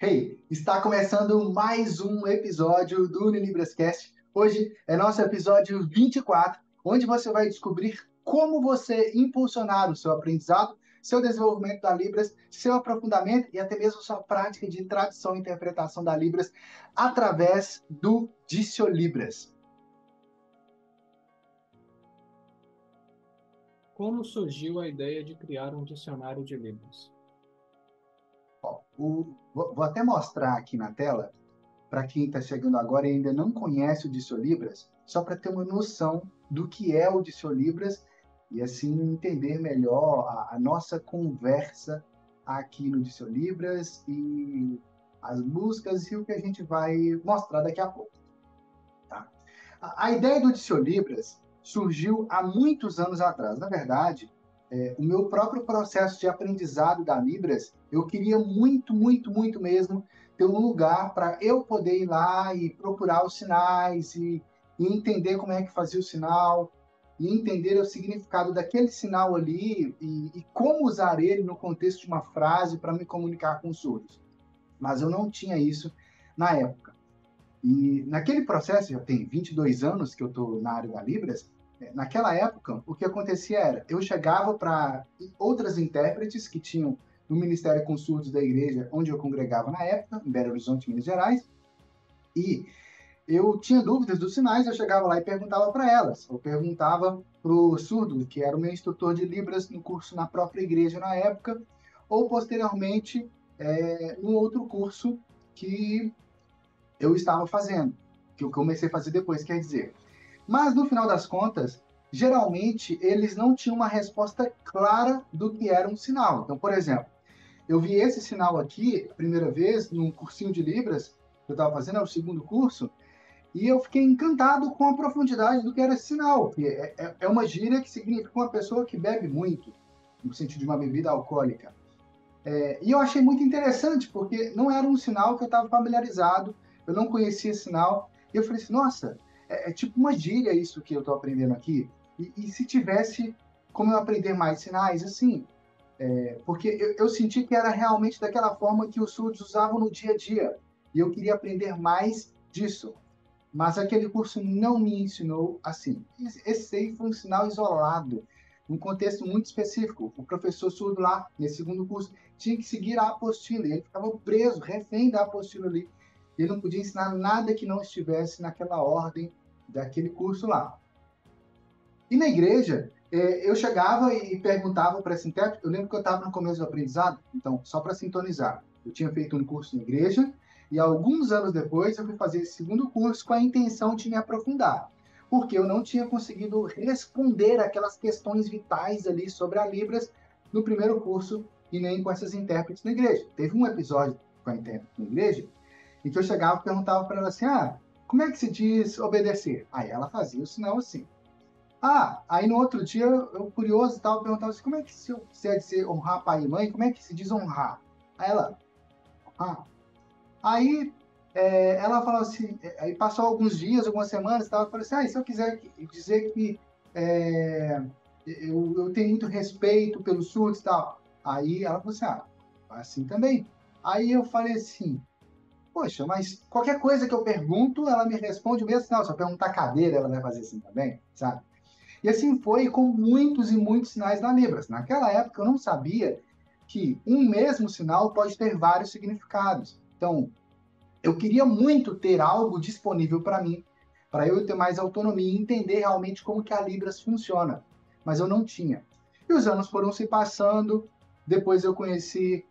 Hey, está começando mais um episódio do UniLibrasCast. Hoje é nosso episódio 24, onde você vai descobrir como você impulsionar o seu aprendizado, seu desenvolvimento da Libras, seu aprofundamento e até mesmo sua prática de tradução e interpretação da Libras através do Diciolibras. Como surgiu a ideia de criar um dicionário de Libras? Vou até mostrar aqui na tela, para quem está chegando agora e ainda não conhece o Diciolibras, só para ter uma noção do que é o Diciolibras e assim entender melhor a nossa conversa aqui no Diciolibras e as buscas e o que a gente vai mostrar daqui a pouco. Tá? A ideia do Diciolibras surgiu há muitos anos atrás. Na verdade, o meu próprio processo de aprendizado da Libras, eu queria muito mesmo ter um lugar para eu poder ir lá e procurar os sinais e entender como é que fazia o sinal, e entender o significado daquele sinal ali e como usar ele no contexto de uma frase para me comunicar com os surdos. Mas eu não tinha isso na época. E naquele processo, já tem 22 anos que eu estou na área da Libras, naquela época, o que acontecia era, eu chegava para outras intérpretes que tinham no Ministério com Surdos da igreja, onde eu congregava na época, em Belo Horizonte, Minas Gerais, e eu tinha dúvidas dos sinais, eu chegava lá e perguntava para elas. Eu perguntava para o surdo, que era o meu instrutor de Libras no curso na própria igreja na época, ou posteriormente, num outro curso que eu estava fazendo, que eu comecei a fazer depois, quer dizer. Mas, no final das contas, geralmente, eles não tinham uma resposta clara do que era um sinal. Então, por exemplo, eu vi esse sinal aqui, a primeira vez, num cursinho de Libras, que eu estava fazendo, é o segundo curso, e eu fiquei encantado com a profundidade do que era esse sinal. Que é uma gíria que significa uma pessoa que bebe muito, no sentido de uma bebida alcoólica. E eu achei muito interessante, porque não era um sinal que eu estava familiarizado, eu não conhecia esse sinal. E eu falei assim, nossa, é tipo uma gíria isso que eu estou aprendendo aqui. E se tivesse como eu aprender mais sinais, assim, porque eu senti que era realmente daquela forma que os surdos usavam no dia a dia. E eu queria aprender mais disso. Mas aquele curso não me ensinou assim. Esse aí foi um sinal isolado, num contexto muito específico. O professor surdo lá, nesse segundo curso, tinha que seguir a apostila, e ele ficava preso, refém da apostila ali. Ele não podia ensinar nada que não estivesse naquela ordem daquele curso lá. E na igreja, eu chegava e perguntava para esse intérprete, eu lembro que eu estava no começo do aprendizado, então, só para sintonizar, eu tinha feito um curso na igreja, e alguns anos depois eu fui fazer esse segundo curso com a intenção de me aprofundar, porque eu não tinha conseguido responder aquelas questões vitais ali sobre a Libras no primeiro curso e nem com essas intérpretes na igreja. Teve um episódio com a intérprete na igreja em que eu chegava e perguntava para ela assim, como é que se diz obedecer? Aí ela fazia o sinal assim. Aí no outro dia, eu curioso e tal, perguntava assim, como é que se eu quiser dizer honrar pai e mãe, como é que se diz honrar? Aí ela, honrar. Aí ela falou assim, aí passou alguns dias, algumas semanas, e tal, eu falei assim, e se eu quiser dizer que é, eu tenho muito respeito pelos surdos e tal. Aí ela falou assim, assim também. Aí eu falei assim, poxa, mas qualquer coisa que eu pergunto, ela me responde o mesmo, não, se eu perguntar cadeira, ela vai fazer assim também, sabe? E assim foi com muitos e muitos sinais na Libras. Naquela época eu não sabia que um mesmo sinal pode ter vários significados. Então, eu queria muito ter algo disponível para mim, para eu ter mais autonomia e entender realmente como que a Libras funciona. Mas eu não tinha. E os anos foram se passando, depois eu conheci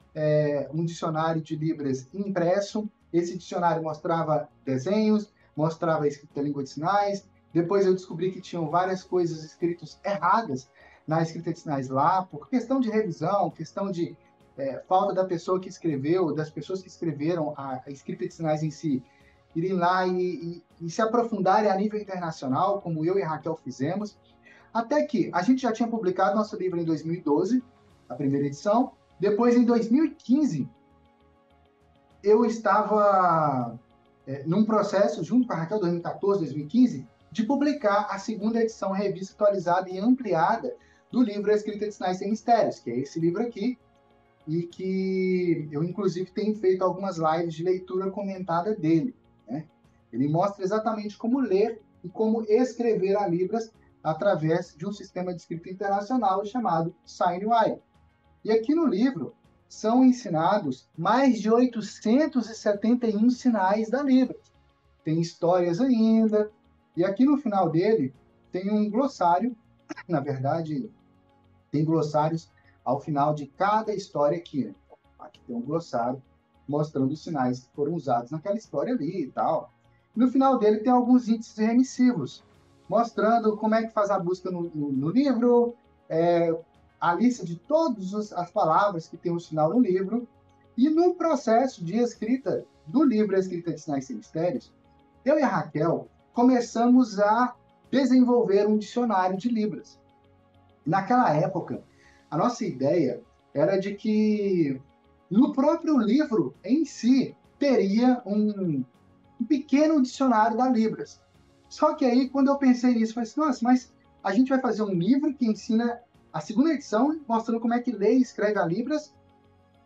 um dicionário de Libras impresso. Esse dicionário mostrava desenhos, mostrava a escrita da língua de sinais. Depois eu descobri que tinham várias coisas escritas erradas na escrita de sinais lá, por questão de revisão, questão de falta da pessoa que escreveu, das pessoas que escreveram a escrita de sinais em si, irem lá e se aprofundarem a nível internacional, como eu e a Raquel fizemos, até que a gente já tinha publicado nosso livro em 2012, a primeira edição. Depois, em 2015, eu estava num processo, junto com a Raquel, 2014, 2015, de publicar a segunda edição revista atualizada e ampliada do livro A Escrita de Sinais Sem Mistérios, que é esse livro aqui, e que eu, inclusive, tenho feito algumas lives de leitura comentada dele, né? Ele mostra exatamente como ler e como escrever a Libras através de um sistema de escrita internacional chamado SignWire. E aqui no livro são ensinados mais de 871 sinais da Libras. Tem histórias ainda, e aqui no final dele tem um glossário, na verdade, tem glossários ao final de cada história aqui, né? Aqui tem um glossário mostrando os sinais que foram usados naquela história ali e tal. No final dele tem alguns índices remissivos, mostrando como é que faz a busca no livro, a lista de todas as palavras que tem o sinal no livro, e no processo de escrita do livro A Escrita de Sinais Sem Mistérios, eu e a Raquel começamos a desenvolver um dicionário de Libras. Naquela época, a nossa ideia era de que no próprio livro em si teria um pequeno dicionário da Libras. Só que aí, quando eu pensei nisso, eu falei assim, nossa, mas a gente vai fazer um livro que ensina a segunda edição, mostrando como é que lê e escreve a Libras,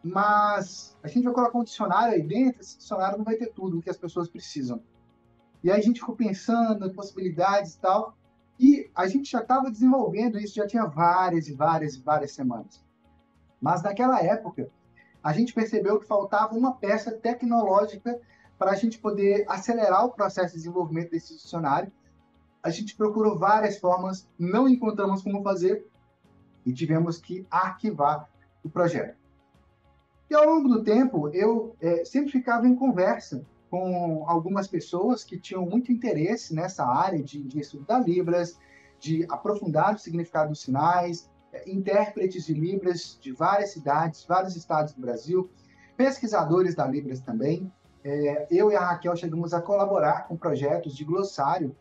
mas a gente vai colocar um dicionário aí dentro, esse dicionário não vai ter tudo o que as pessoas precisam. E aí a gente ficou pensando em possibilidades e tal, e a gente já estava desenvolvendo isso, já tinha várias e várias e várias semanas. Mas naquela época, a gente percebeu que faltava uma peça tecnológica para a gente poder acelerar o processo de desenvolvimento desse dicionário. A gente procurou várias formas, não encontramos como fazer e tivemos que arquivar o projeto. E ao longo do tempo, eu sempre ficava em conversa com algumas pessoas que tinham muito interesse nessa área de estudo da Libras, de aprofundar o significado dos sinais, intérpretes de Libras de várias cidades, vários estados do Brasil, pesquisadores da Libras também. Eu e a Raquel chegamos a colaborar com projetos de glossário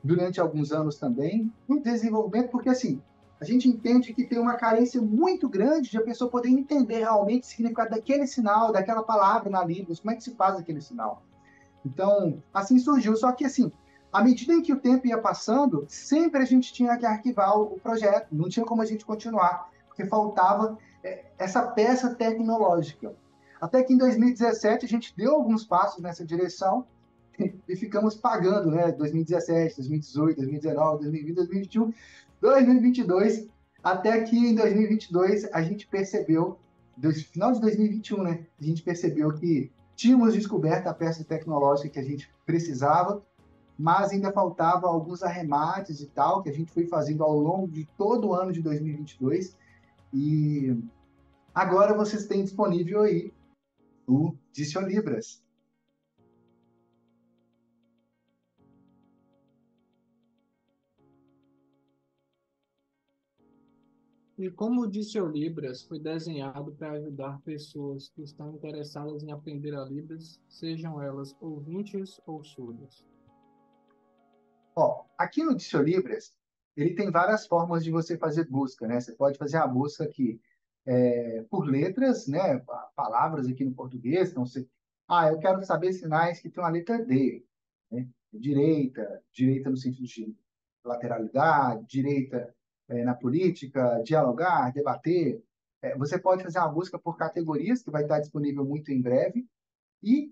durante alguns anos também, no desenvolvimento, porque assim, a gente entende que tem uma carência muito grande de a pessoa poder entender realmente o significado daquele sinal, daquela palavra na Libras, como é que se faz aquele sinal. Então, assim surgiu. Só que, assim, à medida em que o tempo ia passando, sempre a gente tinha que arquivar o projeto, não tinha como a gente continuar, porque faltava essa peça tecnológica. Até que em 2017 a gente deu alguns passos nessa direção e ficamos pagando, né? 2017, 2018, 2019, 2020, 2021, 2022, até que em 2022 a gente percebeu, no final de 2021, né? A gente percebeu que tínhamos descoberto a peça tecnológica que a gente precisava, mas ainda faltava alguns arremates e tal, que a gente foi fazendo ao longo de todo o ano de 2022. E agora vocês têm disponível aí o Dicionibras. E como o Diceu Libras foi desenhado para ajudar pessoas que estão interessadas em aprender a Libras, sejam elas ouvintes ou surdas? Ó, aqui no Dicionibras, ele tem várias formas de você fazer busca, né? Você pode fazer a busca aqui por letras, né? Palavras aqui no português. Então, eu quero saber sinais que tem uma letra D, né? Direita, direita no sentido de lateralidade, direita na política, dialogar, debater. Você pode fazer uma busca por categorias, que vai estar disponível muito em breve. E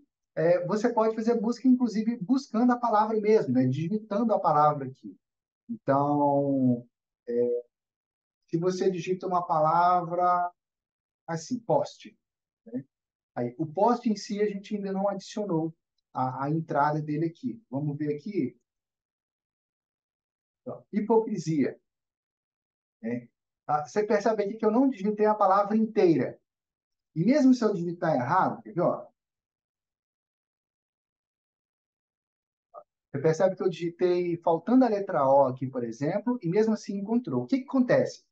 você pode fazer busca, inclusive, buscando a palavra mesmo, né? Digitando a palavra aqui. Então, se você digita uma palavra assim, poste, né? Aí, o poste em si a gente ainda não adicionou a entrada dele aqui. Vamos ver aqui. Ó, hipocrisia, né? Você percebe aqui que eu não digitei a palavra inteira. E mesmo se eu digitar errado, quer ver, ó, você percebe que eu digitei faltando a letra O aqui, por exemplo, e mesmo assim encontrou. O que que acontece?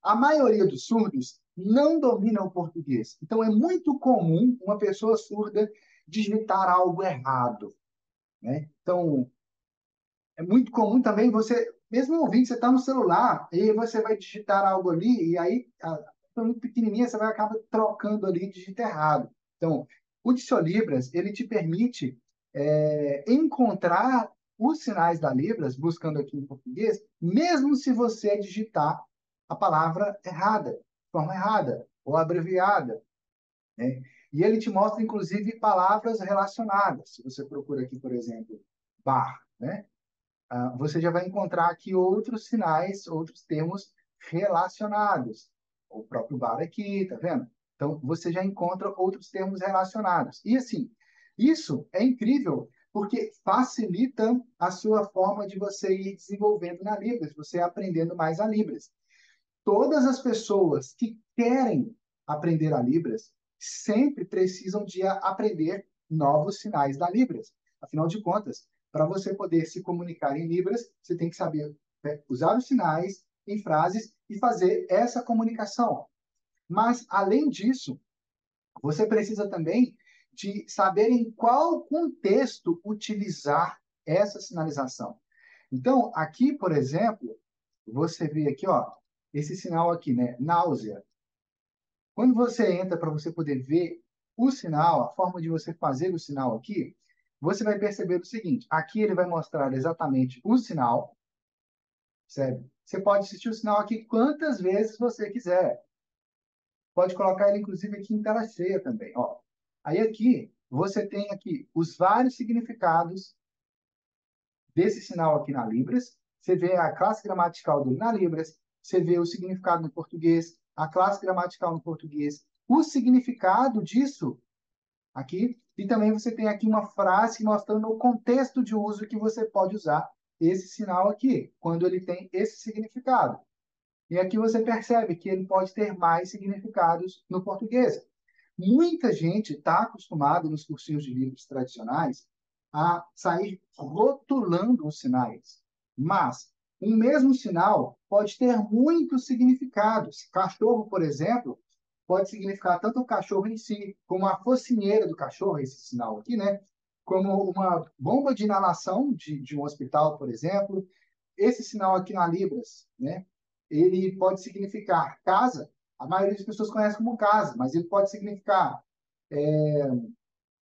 A maioria dos surdos não domina o português. Então, é muito comum uma pessoa surda digitar algo errado, né? Então, é muito comum também você, mesmo ouvindo, você está no celular e você vai digitar algo ali e aí, muito pequenininha, você vai acabar trocando ali, digita errado. Então, o Diccionibras, ele te permite encontrar os sinais da Libras, buscando aqui em português, mesmo se você digitar a palavra errada. forma errada ou abreviada, né? E ele te mostra, inclusive, palavras relacionadas. Se você procura aqui, por exemplo, bar, né? Você já vai encontrar aqui outros sinais, outros termos relacionados. O próprio bar aqui, tá vendo? Então, você já encontra outros termos relacionados. E, assim, isso é incrível porque facilita a sua forma de você ir desenvolvendo na Libras, você aprendendo mais a Libras. Todas as pessoas que querem aprender a Libras sempre precisam de aprender novos sinais da Libras. Afinal de contas, para você poder se comunicar em Libras, você tem que saber, né, usar os sinais em frases e fazer essa comunicação. Mas, além disso, você precisa também de saber em qual contexto utilizar essa sinalização. Então, aqui, por exemplo, você vê aqui, ó, esse sinal aqui, né? Náusea. Quando você entra para você poder ver o sinal, a forma de você fazer o sinal aqui, você vai perceber o seguinte: aqui ele vai mostrar exatamente o sinal, certo? Você pode assistir o sinal aqui quantas vezes você quiser. Pode colocar ele, inclusive, aqui em tela cheia também, ó. Aí aqui, você tem aqui os vários significados desse sinal aqui na Libras. Você vê a classe gramatical dele na Libras, você vê o significado no português, a classe gramatical no português, o significado disso aqui, e também você tem aqui uma frase mostrando o contexto de uso que você pode usar esse sinal aqui, quando ele tem esse significado. E aqui você percebe que ele pode ter mais significados no português. Muita gente está acostumada nos cursinhos de livros tradicionais a sair rotulando os sinais. Mas um mesmo sinal pode ter muitos significados. Cachorro, por exemplo, pode significar tanto o cachorro em si, como a focinheira do cachorro, esse sinal aqui, né? Como uma bomba de inalação de um hospital, por exemplo. Esse sinal aqui na Libras, né? Ele pode significar casa. A maioria das pessoas conhece como casa, mas ele pode significar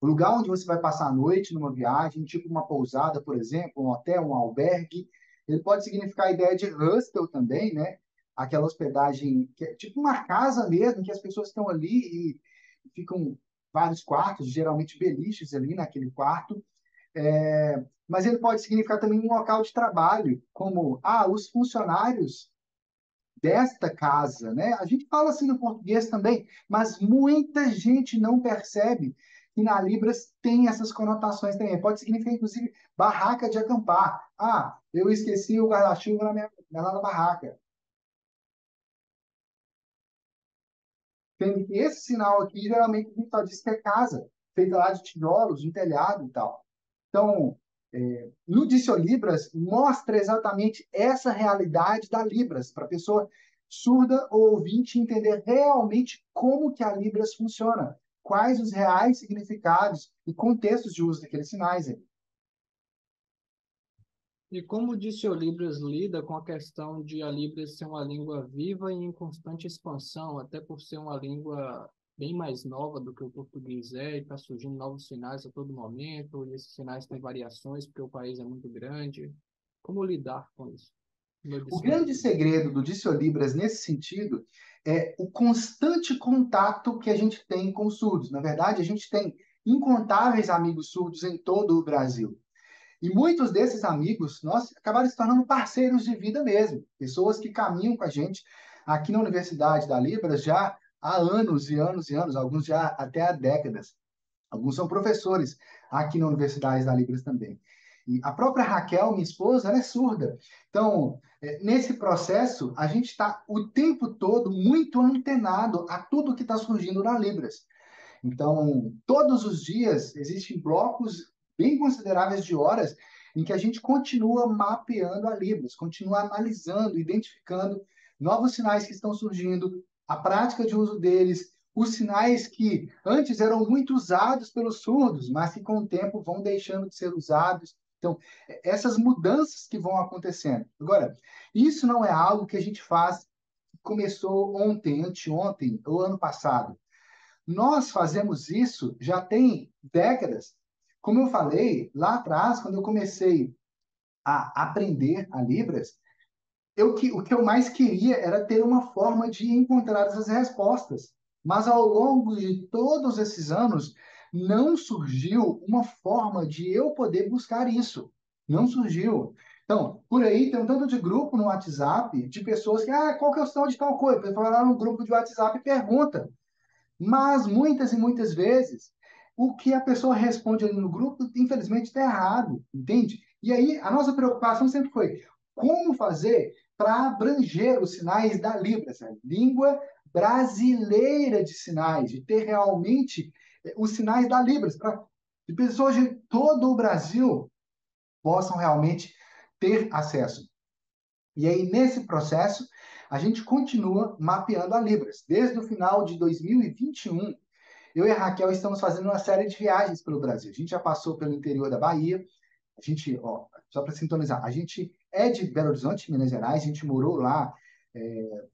o lugar onde você vai passar a noite numa viagem, tipo uma pousada, por exemplo, um hotel, um albergue. Ele pode significar a ideia de hostel também, né? Aquela hospedagem que é tipo uma casa mesmo, que as pessoas estão ali e ficam vários quartos, geralmente beliches ali naquele quarto. Mas ele pode significar também um local de trabalho, como os funcionários desta casa, né? A gente fala assim no português também, mas muita gente não percebe que na Libras tem essas conotações também. Pode significar, inclusive, barraca de acampar. Eu esqueci o guarda-chuva lá na barraca. Tendo que esse sinal aqui, geralmente, a gente só diz que é casa, feita lá de tijolos, de telhado e tal. Então, no Diciolibras, mostra exatamente essa realidade da Libras, para a pessoa surda ou ouvinte entender realmente como que a Libras funciona, quais os reais significados e contextos de uso daqueles sinais. E como disse o Libras lida com a questão de a Libras ser uma língua viva e em constante expansão, até por ser uma língua bem mais nova do que o português é, e está surgindo novos sinais a todo momento, e esses sinais têm variações porque o país é muito grande. Como lidar com isso no O Diceu grande Libras? segredo do Diciolibras nesse sentido é o constante contato que a gente tem com os surdos. Na verdade, a gente tem incontáveis amigos surdos em todo o Brasil. E muitos desses amigos, nós acabaram se tornando parceiros de vida mesmo, pessoas que caminham com a gente aqui na Universidade da Libras já há anos e anos e anos, alguns já até há décadas. Alguns são professores aqui na Universidade da Libras também. E a própria Raquel, minha esposa, ela é surda. Então, nesse processo, a gente está o tempo todo muito antenado a tudo que está surgindo na Libras. Então, todos os dias existem blocos bem consideráveis de horas em que a gente continua mapeando a Libras, continua analisando, identificando novos sinais que estão surgindo, a prática de uso deles, os sinais que antes eram muito usados pelos surdos, mas que com o tempo vão deixando de ser usados. Então, essas mudanças que vão acontecendo. Agora, isso não é algo que a gente faz, começou ontem, anteontem ou ano passado. Nós fazemos isso já tem décadas. Como eu falei lá atrás, quando eu comecei a aprender a Libras, o que eu mais queria era ter uma forma de encontrar essas respostas. Mas ao longo de todos esses anos, não surgiu uma forma de eu poder buscar isso. Não surgiu. Então, por aí tem um tanto de grupo no WhatsApp de pessoas que, qual que é o sinal de tal coisa? Você vai lá no grupo de WhatsApp e pergunta. Mas muitas e muitas vezes, o que a pessoa responde ali no grupo, infelizmente, está errado, entende? E aí, a nossa preocupação sempre foi como fazer para abranger os sinais da Libra, essa língua brasileira de sinais, de ter realmente os sinais da Libras, para que pessoas de todo o Brasil possam realmente ter acesso. E aí, nesse processo, a gente continua mapeando a Libras. Desde o final de 2021, eu e a Raquel estamos fazendo uma série de viagens pelo Brasil. A gente já passou pelo interior da Bahia. A gente, ó, só para sintonizar, a gente é de Belo Horizonte, Minas Gerais. A gente morou lá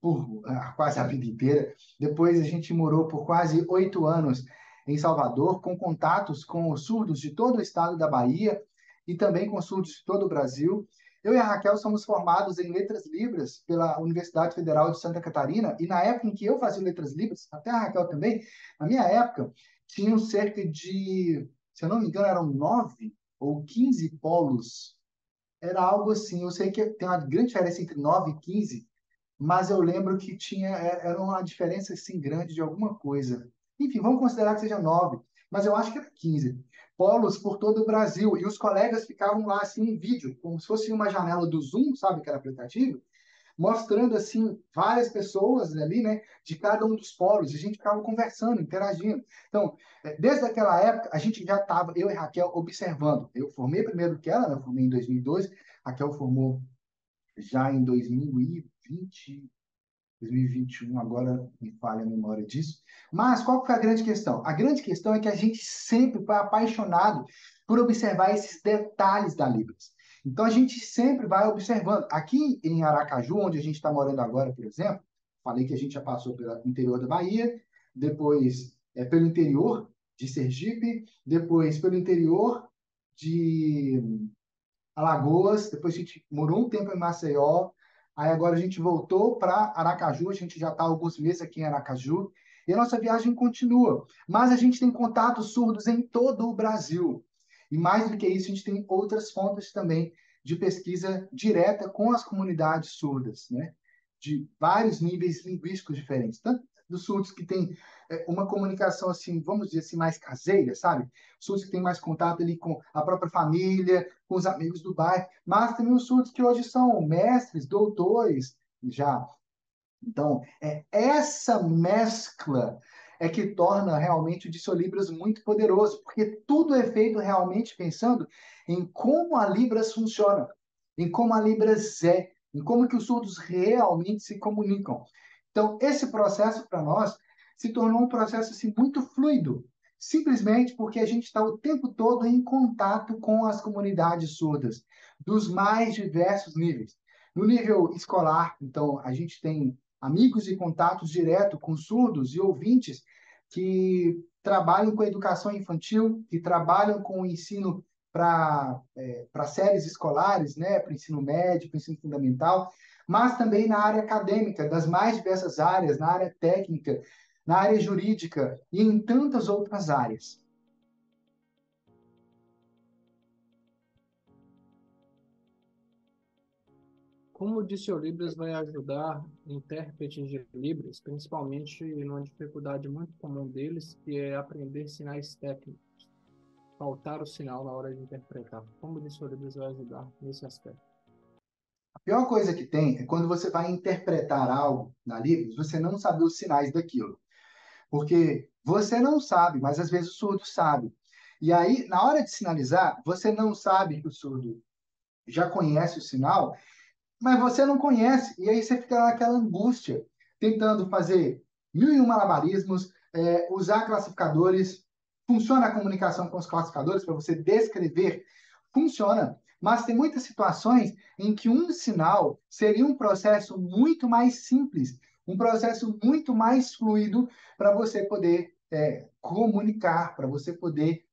por quase a vida inteira. Depois a gente morou por quase 8 anos em Salvador, com contatos com os surdos de todo o estado da Bahia e também com surdos de todo o Brasil. Eu e a Raquel somos formados em Letras Libras pela Universidade Federal de Santa Catarina, e na época em que eu fazia Letras Libras, até a Raquel também, na minha época, tinham cerca de, se eu não me engano, eram 9 ou 15 polos. Era algo assim. Eu sei que tem uma grande diferença entre 9 e 15, mas eu lembro que tinha, era uma diferença assim grande de alguma coisa. Enfim, vamos considerar que seja 9, mas eu acho que era 15. Polos por todo o Brasil, e os colegas ficavam lá assim em vídeo, como se fosse uma janela do Zoom, sabe, que era aplicativo, mostrando assim várias pessoas ali, né, de cada um dos polos, e a gente ficava conversando, interagindo. Então, desde aquela época, a gente já estava, eu e Raquel, observando. Eu formei primeiro que ela, né, eu formei em 2012, Raquel formou já em 2020, 2021, agora me falha a memória disso. Mas qual foi a grande questão? A grande questão é que a gente sempre foi apaixonado por observar esses detalhes da Libras. Então a gente sempre vai observando. Aqui em Aracaju, onde a gente está morando agora, por exemplo, falei que a gente já passou pelo interior da Bahia, depois pelo interior de Sergipe, depois pelo interior de Alagoas, depois a gente morou um tempo em Maceió, aí agora a gente voltou para Aracaju, a gente já está há alguns meses aqui em Aracaju, e a nossa viagem continua. Mas a gente tem contatos surdos em todo o Brasil. E mais do que isso, a gente tem outras fontes também de pesquisa direta com as comunidades surdas, né? De vários níveis linguísticos diferentes, tanto dos surdos que têm uma comunicação assim, vamos dizer assim, mais caseira, sabe? Surdos que têm mais contato ali com a própria família, com os amigos do bairro, mas também os surdos que hoje são mestres, doutores, já. Então, essa mescla é que torna realmente o Dissolibras muito poderoso, porque tudo é feito realmente pensando em como a Libras funciona, em como a Libras é, em como que os surdos realmente se comunicam. Então, esse processo para nós se tornou um processo assim, muito fluido, simplesmente porque a gente está o tempo todo em contato com as comunidades surdas, dos mais diversos níveis. No nível escolar, então, a gente tem amigos e contatos direto com surdos e ouvintes que trabalham com a educação infantil, que trabalham com o ensino para séries escolares, né, para o ensino médio, para o ensino fundamental, mas também na área acadêmica, das mais diversas áreas, na área técnica, na área jurídica e em tantas outras áreas. Como o Diciolibras vai ajudar intérpretes de Libras, principalmente numa dificuldade muito comum deles, que é aprender sinais técnicos, faltar o sinal na hora de interpretar. Como o Diciolibras vai ajudar nesse aspecto? A pior coisa que tem é quando você vai interpretar algo na Libras, você não sabe os sinais daquilo. Porque você não sabe, mas às vezes o surdo sabe. E aí, na hora de sinalizar, você não sabe que o surdo já conhece o sinal, mas você não conhece. E aí você fica naquela angústia, tentando fazer mil e um malabarismos, usar classificadores. Funciona a comunicação com os classificadores para você descrever? Funciona. Mas tem muitas situações em que um sinal seria um processo muito mais simples, um processo muito mais fluido para você poder comunicar, para você poder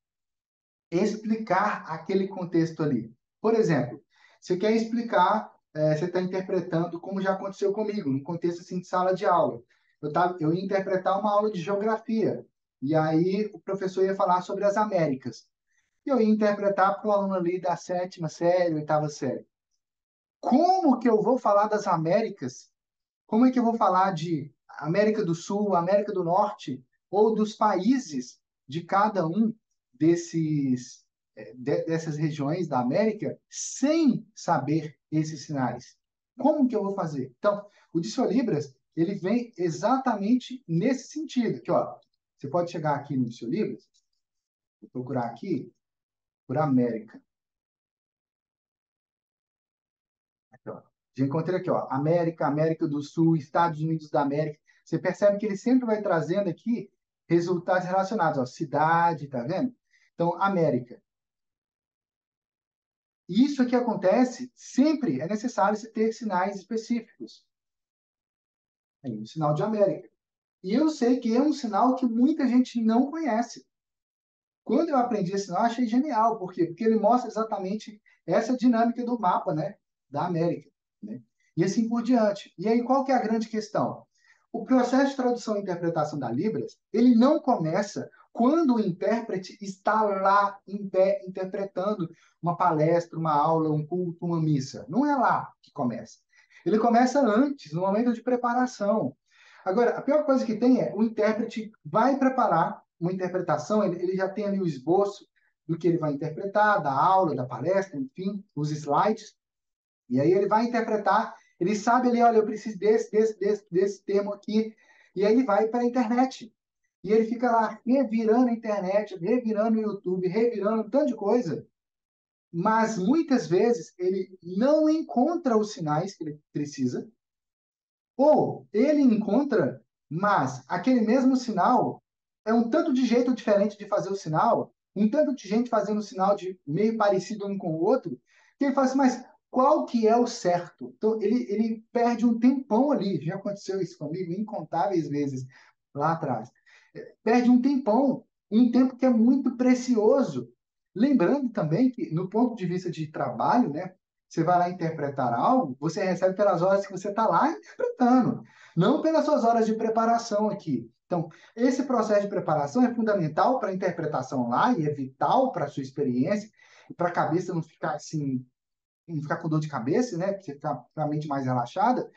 explicar aquele contexto ali. Por exemplo, você quer explicar você está interpretando, como já aconteceu comigo, no contexto assim, de sala de aula. Eu ia interpretar uma aula de geografia, e aí o professor ia falar sobre as Américas. E eu ia interpretar para o aluno ali da sétima série, oitava série. Como que eu vou falar das Américas? Como é que eu vou falar de América do Sul, América do Norte, ou dos países de cada um dessas regiões da América, sem saber esses sinais? Como que eu vou fazer? Então, o Dicionibras, ele vem exatamente nesse sentido. Aqui, ó, você pode chegar aqui no Dicionibras, vou procurar aqui por América. Aqui, ó. Já encontrei aqui, ó, América, América do Sul, Estados Unidos da América. Você percebe que ele sempre vai trazendo aqui resultados relacionados, ó, cidade, tá vendo? Então, América. Isso que acontece, sempre é necessário se ter sinais específicos. Aí, o sinal de América. E eu sei que é um sinal que muita gente não conhece. Quando eu aprendi esse sinal, eu achei genial. Por quê? Porque ele mostra exatamente essa dinâmica do mapa, né, da América, né? E assim por diante. E aí, qual que é a grande questão? O processo de tradução e interpretação da Libras, ele não começa quando o intérprete está lá em pé interpretando uma palestra, uma aula, um culto, uma missa. Não é lá que começa. Ele começa antes, no momento de preparação. Agora, a pior coisa que tem é o intérprete vai preparar uma interpretação, ele já tem ali o esboço do que ele vai interpretar, da aula, da palestra, enfim, os slides, e aí ele vai interpretar, ele sabe ali, olha, eu preciso desse termo aqui, e aí ele vai para a internet. E ele fica lá revirando a internet, revirando o YouTube, revirando um tanto de coisa, mas muitas vezes ele não encontra os sinais que ele precisa, ou ele encontra, mas aquele mesmo sinal é um tanto de jeito diferente de fazer o sinal, um tanto de gente fazendo o sinal de meio parecido um com o outro, que ele fala assim, mas qual que é o certo? Então, ele perde um tempão ali. Já aconteceu isso comigo incontáveis vezes lá atrás. Perde um tempo que é muito precioso. Lembrando também que, no ponto de vista de trabalho, né, você vai lá interpretar algo, você recebe pelas horas que você está lá interpretando, não pelas suas horas de preparação aqui. Então, esse processo de preparação é fundamental para a interpretação lá e é vital para a sua experiência, e para a cabeça não ficar assim, não ficar com dor de cabeça, né? Você ficar com a mente mais relaxada.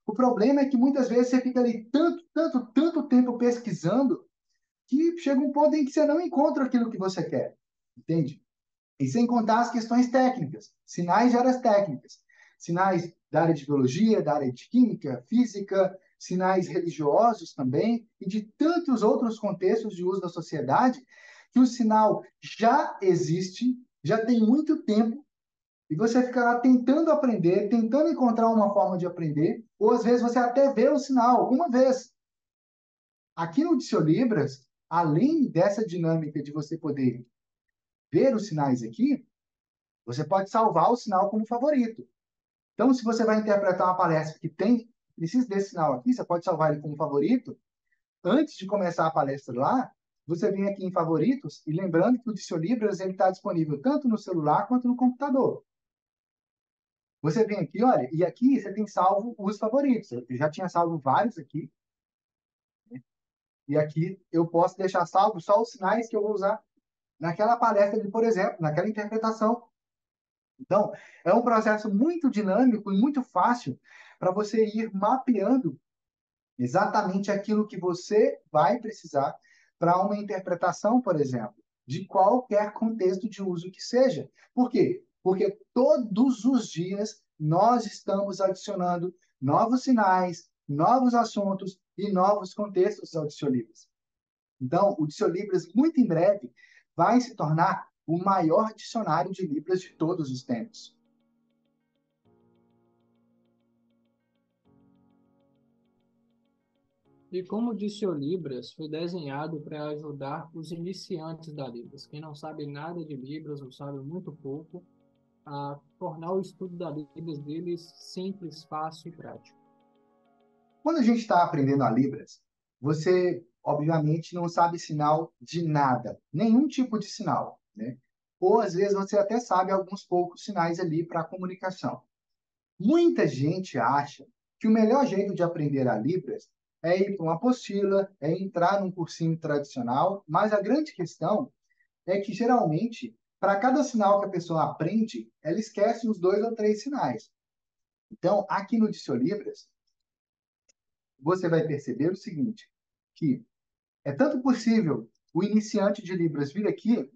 O problema é que muitas vezes você fica ali tanto tempo pesquisando que chega um ponto em que você não encontra aquilo que você quer, entende? E sem contar as questões técnicas, sinais de áreas técnicas, sinais da área de biologia, da área de química, física, sinais religiosos também, e de tantos outros contextos de uso da sociedade, que o sinal já existe, já tem muito tempo, e você fica lá tentando aprender, tentando encontrar uma forma de aprender, ou às vezes você até vê o sinal uma vez. Aqui no Dicionibras, além dessa dinâmica de você poder ver os sinais aqui, você pode salvar o sinal como favorito. Então, se você vai interpretar uma palestra que precisa desse sinal aqui, você pode salvar ele como favorito. Antes de começar a palestra lá, você vem aqui em favoritos e lembrando que o Dicionibras ele está disponível tanto no celular quanto no computador. Você vem aqui, olha, e aqui você tem salvo os favoritos. Eu já tinha salvo vários aqui. E aqui eu posso deixar salvo só os sinais que eu vou usar naquela palestra, por exemplo, naquela interpretação. Então, é um processo muito dinâmico e muito fácil para você ir mapeando exatamente aquilo que você vai precisar para uma interpretação, por exemplo, de qualquer contexto de uso que seja. Por quê? Porque todos os dias nós estamos adicionando novos sinais, novos assuntos e novos contextos ao Dicionibras. Então, o Dicionibras, muito em breve, vai se tornar o maior dicionário de Libras de todos os tempos. E como disse o Libras, foi desenhado para ajudar os iniciantes da Libras, quem não sabe nada de Libras ou sabe muito pouco, a tornar o estudo da Libras deles simples, fácil e prático. Quando a gente está aprendendo a Libras, você, obviamente, não sabe sinal de nada, nenhum tipo de sinal, né? Ou, às vezes, você até sabe alguns poucos sinais ali para a comunicação. Muita gente acha que o melhor jeito de aprender a Libras é ir para uma apostila, é entrar num cursinho tradicional, mas a grande questão é que, geralmente, para cada sinal que a pessoa aprende, ela esquece uns 2 ou 3 sinais. Então, aqui no Diciolibras, você vai perceber o seguinte, que é tanto possível o iniciante de Libras vir aqui,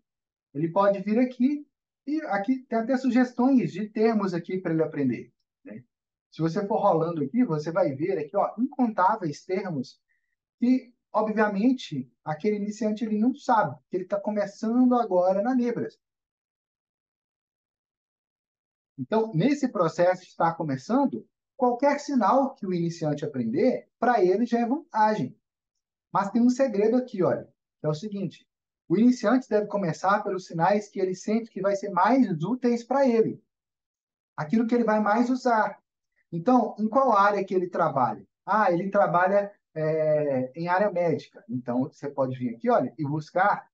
ele pode vir aqui e aqui tem até sugestões de termos aqui para ele aprender, né? Se você for rolando aqui, você vai ver aqui, ó, incontáveis termos que, obviamente, aquele iniciante ele não sabe, que ele está começando agora na Libras. Então, nesse processo de estar começando, qualquer sinal que o iniciante aprender, para ele já é vantagem. Mas tem um segredo aqui, olha, que é o seguinte: o iniciante deve começar pelos sinais que ele sente que vai ser mais úteis para ele, aquilo que ele vai mais usar. Então, em qual área que ele trabalha? Ah, ele trabalha em área médica. Então, você pode vir aqui, olha, e buscar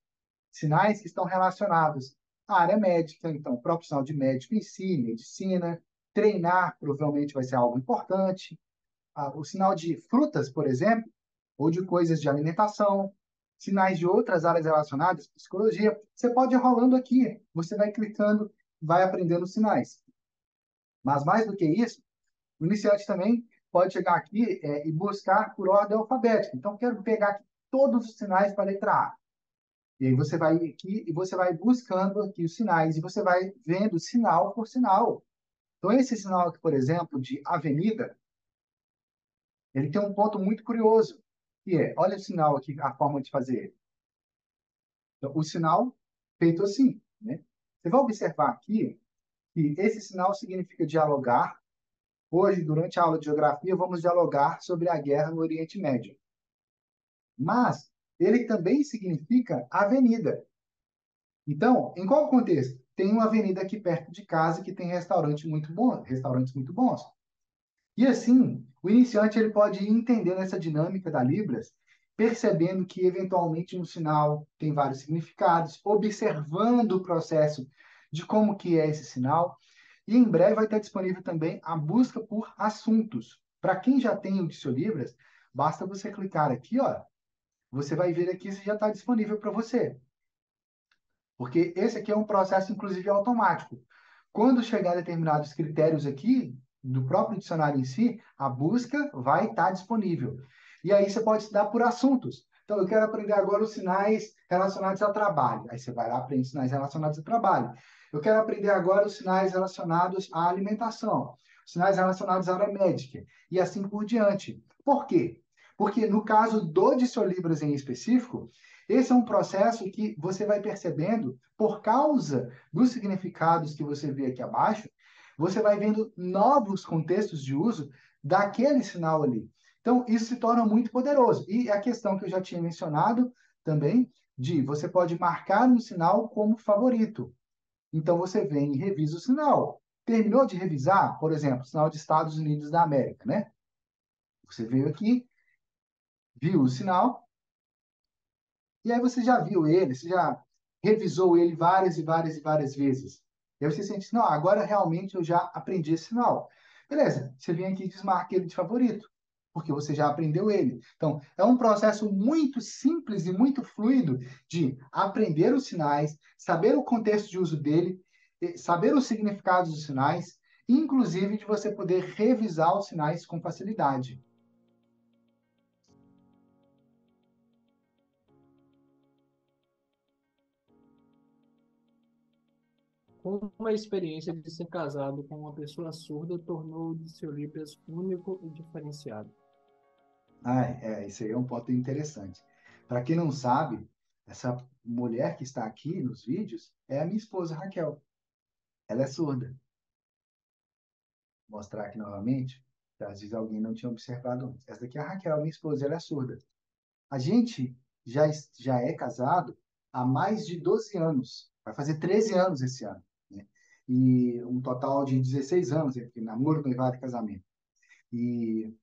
sinais que estão relacionados à área médica. Então, o próprio sinal de médico em si, medicina, treinar provavelmente vai ser algo importante. Ah, o sinal de frutas, por exemplo, ou de coisas de alimentação, sinais de outras áreas relacionadas, psicologia. Você pode ir rolando aqui, você vai clicando, vai aprendendo os sinais. Mas mais do que isso, o iniciante também pode chegar aqui e buscar por ordem alfabética. Então, quero pegar aqui todos os sinais para a letra A. E aí você vai aqui e você vai buscando aqui os sinais e você vai vendo sinal por sinal. Então, esse sinal aqui, por exemplo, de avenida, ele tem um ponto muito curioso, que é, olha o sinal aqui, a forma de fazer. Então, o sinal feito assim, né? Você vai observar aqui que esse sinal significa dialogar. Hoje, durante a aula de geografia, vamos dialogar sobre a guerra no Oriente Médio. Mas ele também significa avenida. Então, em qual contexto? Tem uma avenida aqui perto de casa que tem restaurantes muito bons. E assim, o iniciante ele pode ir entendendo essa dinâmica da Libras, percebendo que eventualmente um sinal tem vários significados, observando o processo de como que é esse sinal. E em breve vai estar disponível também a busca por assuntos. Para quem já tem o Diciolibras, basta você clicar aqui, ó, você vai ver aqui se já está disponível para você. Porque esse aqui é um processo, inclusive, automático. Quando chegar a determinados critérios aqui, do próprio dicionário em si, a busca vai estar disponível. E aí você pode estudar por assuntos. Então, eu quero aprender agora os sinais relacionados ao trabalho. Aí você vai lá, aprende os sinais relacionados ao trabalho. Eu quero aprender agora os sinais relacionados à alimentação, os sinais relacionados à área médica, e assim por diante. Por quê? Porque no caso do Diciolibras em específico, esse é um processo que você vai percebendo por causa dos significados que você vê aqui abaixo, você vai vendo novos contextos de uso daquele sinal ali. Então, isso se torna muito poderoso. E a questão que eu já tinha mencionado também, de você pode marcar um sinal como favorito. Então, você vem e revisa o sinal. Terminou de revisar, por exemplo, o sinal de Estados Unidos da América, né? Você veio aqui, viu o sinal, e aí você já viu ele, você já revisou ele várias e várias e várias vezes. E aí você sente, não, agora realmente eu já aprendi esse sinal. Beleza, você vem aqui e desmarca ele de favorito, porque você já aprendeu ele. Então, é um processo muito simples e muito fluido de aprender os sinais, saber o contexto de uso dele, saber os significados dos sinais, inclusive de você poder revisar os sinais com facilidade. Como a experiência de ser casado com uma pessoa surda tornou o Diciolibras único e diferenciado? Ah, isso aí é um ponto interessante. Para quem não sabe, essa mulher que está aqui nos vídeos é a minha esposa, Raquel. Ela é surda. Vou mostrar aqui novamente, que às vezes alguém não tinha observado antes. Essa daqui é a Raquel, minha esposa, ela é surda. A gente já é casado há mais de 12 anos. Vai fazer 13 anos esse ano, né? E um total de 16 anos entre namoro, noivado e casamento. E